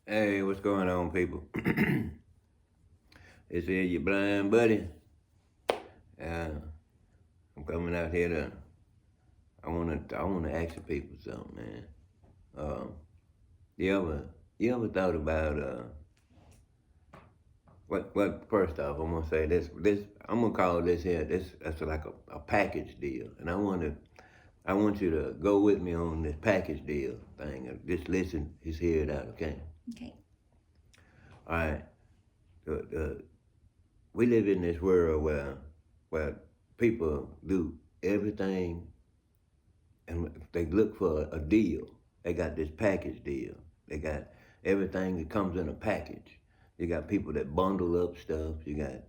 Hey, what's going on, people? It's here, your blind buddy. Uh, I'm coming out here to. I wanna ask the people something, man. Um, you ever, you ever thought about what? First off, I'm gonna say this. I'm gonna call this here. That's like a package deal, and I want you to go with me on this package deal thing. Just listen, just hear it out, okay? Okay. All right. The we live in this world where people do everything and they look for a deal. They got this package deal. They got everything that comes in a package. You got people that bundle up stuff. You got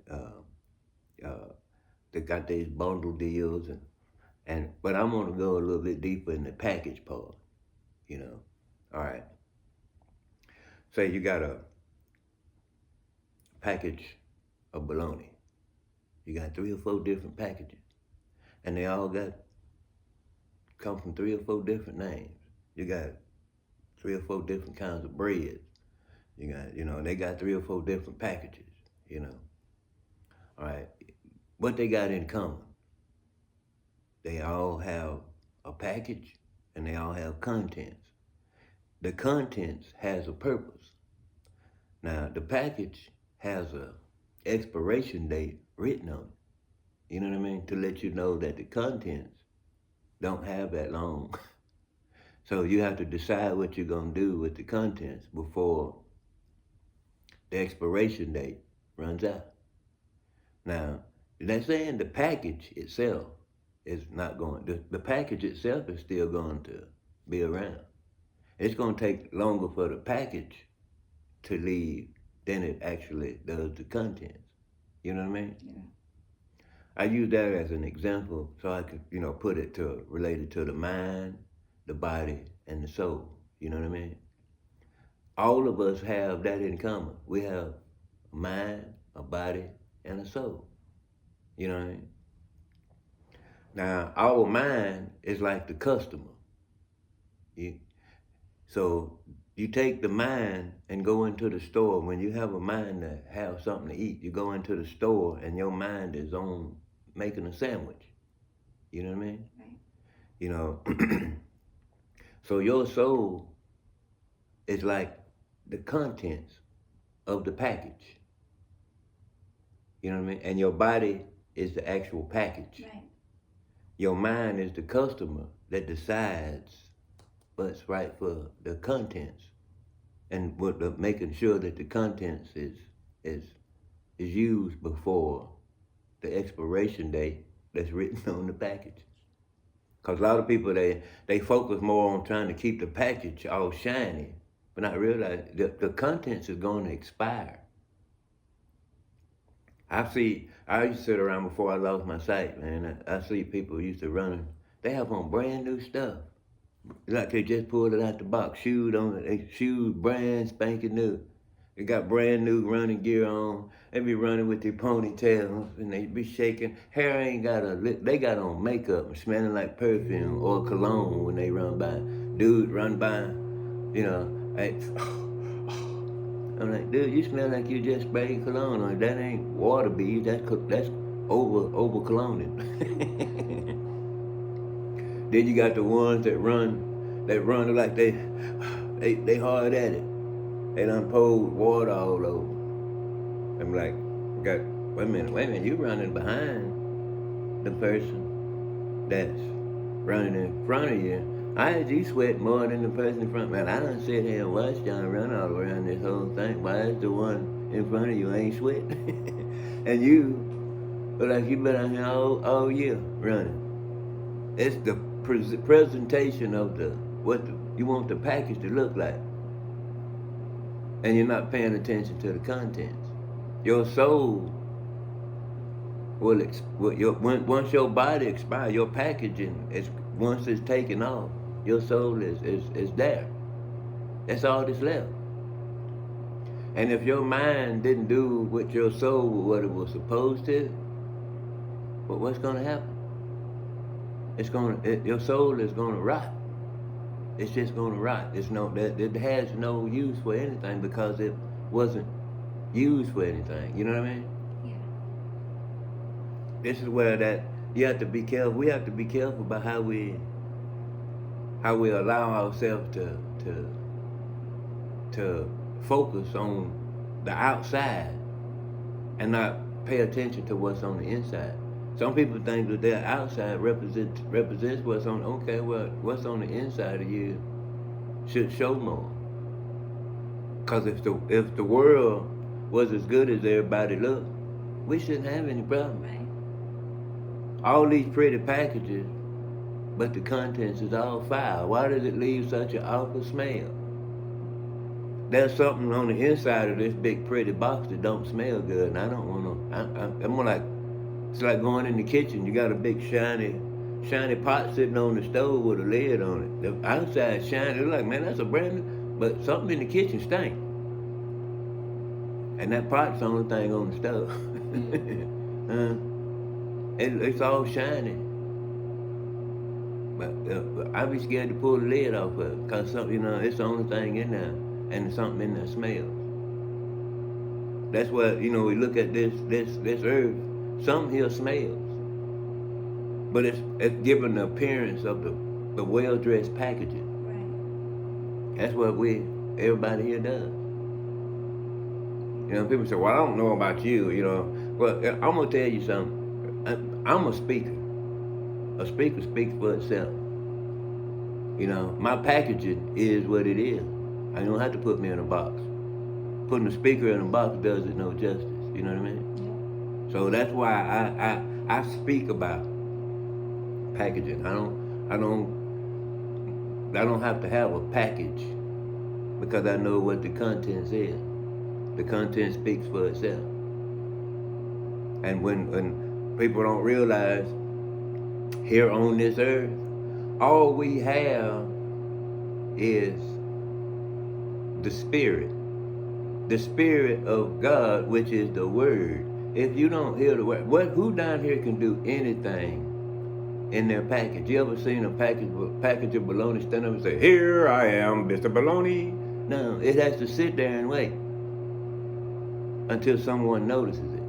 they got these bundle deals and but I'm gonna go a little bit deeper in the package part. You know, all right. Say you got a package of bologna. You got 3 or 4 different packages, and they all got come from 3 or 4 different names. You got 3 or 4 different kinds of bread. They got 3 or 4 different packages, you know. All right. What they got in common? They all have a package and they all have contents. The contents has a purpose. Now, the package has a expiration date written on it. You know what I mean? To let you know that the contents don't have that long. So you have to decide what you're going to do with the contents before the expiration date runs out. Now, that's saying the package itself is not going, the package itself is still going to be around. It's going to take longer for the package to leave than it actually does the contents. You know what I mean? Yeah. I use that as an example so I could, put it to related to the mind, the body, and the soul. You know what I mean? All of us have that in common. We have a mind, a body, and a soul. You know what I mean? Now, our mind is like the customer. You, so you take the mind and go into the store. When you have a mind to have something to eat, you go into the store and your mind is on making a sandwich. You know what I mean? Right. You know, so your soul is like the contents of the package. You know what I mean? And your body is the actual package. Right. Your mind is the customer that decides what's right for the contents and making sure that the contents is used before the expiration date that's written on the package. Because a lot of people, they focus more on trying to keep the package all shiny, but not realize the contents is going to expire. I used to sit around before I lost my sight, man. I see people used to running. They have on brand new stuff. Like they just pulled it out the box. Shoes on it. They shoes brand spanking new. They got brand new running gear on. They be running with their ponytails and they be shaking. Hair ain't got a lip. They got on makeup and smelling like perfume or cologne when they run by. Dudes run by, hey, I'm like, dude, you smell like you just sprayed cologne on. That ain't water beads. That's over cologning. Then you got the ones that run like they hard at it. They done poured water all over. I'm like, wait a minute, you running behind the person that's running in front of you. I had you sweat more than the person in front. Man, I done sit here and watch John run all around this whole thing. Why is the one in front of you ain't sweating? And you look like you been out here all year running. It's the presentation of you want the package to look like, and you're not paying attention to the contents. Your soul once your body expires, your packaging is once it's taken off, your soul is there. That's all that's left. And if your mind didn't do with your soul what it was supposed to, but what's gonna happen? Your soul is gonna rot. it's just gonna rot. It's no that it has no use for anything because it wasn't used for anything. You know what I mean? Yeah. This is where that you have to be careful. We have to be careful about how we allow ourselves to focus on the outside and not pay attention to what's on the inside. Some people think that their outside represents what's on. Okay, well, what's on the inside of you should show more. Cause if the world was as good as everybody looked, we shouldn't have any problem. Right. All these pretty packages, but the contents is all foul. Why does it leave such an awful smell? There's something on the inside of this big pretty box that don't smell good, and I don't want to. I'm more like it's like going in the kitchen. You got a big shiny pot sitting on the stove with a lid on it. The outside shiny. It's like, man, that's a brand new. But something in the kitchen stink, and that pot's the only thing on the stove. It's all shiny. But I be scared to pull the lid off of it, cause it's the only thing in there, and something in there smells. That's why we look at this earth. Something here smells, but it's given the appearance of the well dressed packaging. Right. That's what everybody here does. People say, "Well, I don't know about you." Well, I'm gonna tell you something. I'm a speaker. A speaker speaks for itself. My packaging is what it is. I don't have to put me in a box. Putting a speaker in a box does it no justice. You know what I mean? Yeah. So that's why I speak about packaging. I don't have to have a package because I know what the contents is. The content speaks for itself. And when people don't realize here on this earth, all we have is the spirit of God, which is the word. If you don't hear the word, who down here can do anything in their package? You ever seen a package of bologna stand up and say, "Here I am, Mr. Bologna"? No, it has to sit there and wait until someone notices it.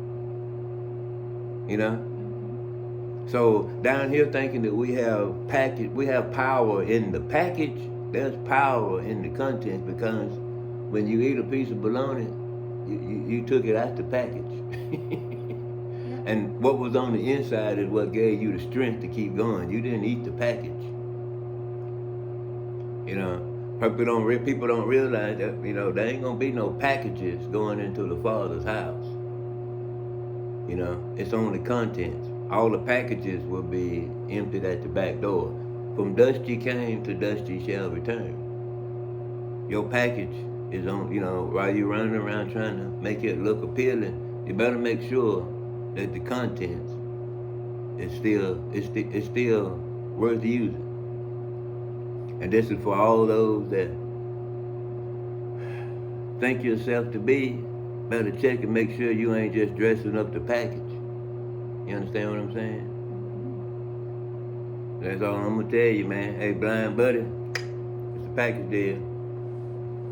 So down here thinking that we have power in the package. There's power in the contents because when you eat a piece of bologna, you took it out the package. And what was on the inside is what gave you the strength to keep going. You didn't eat the package. People don't realize that there ain't gonna be no packages going into the Father's house. It's only contents. All the packages will be emptied at the back door. From dust ye came, to dust ye shall return. Your package is on, while you're running around trying to make it look appealing, you better make sure that the contents is still worth using. And this is for all those that think yourself to be. Better check and make sure you ain't just dressing up the package. You understand what I'm saying? That's all I'm gonna tell you, man. Hey, blind buddy, it's a package deal.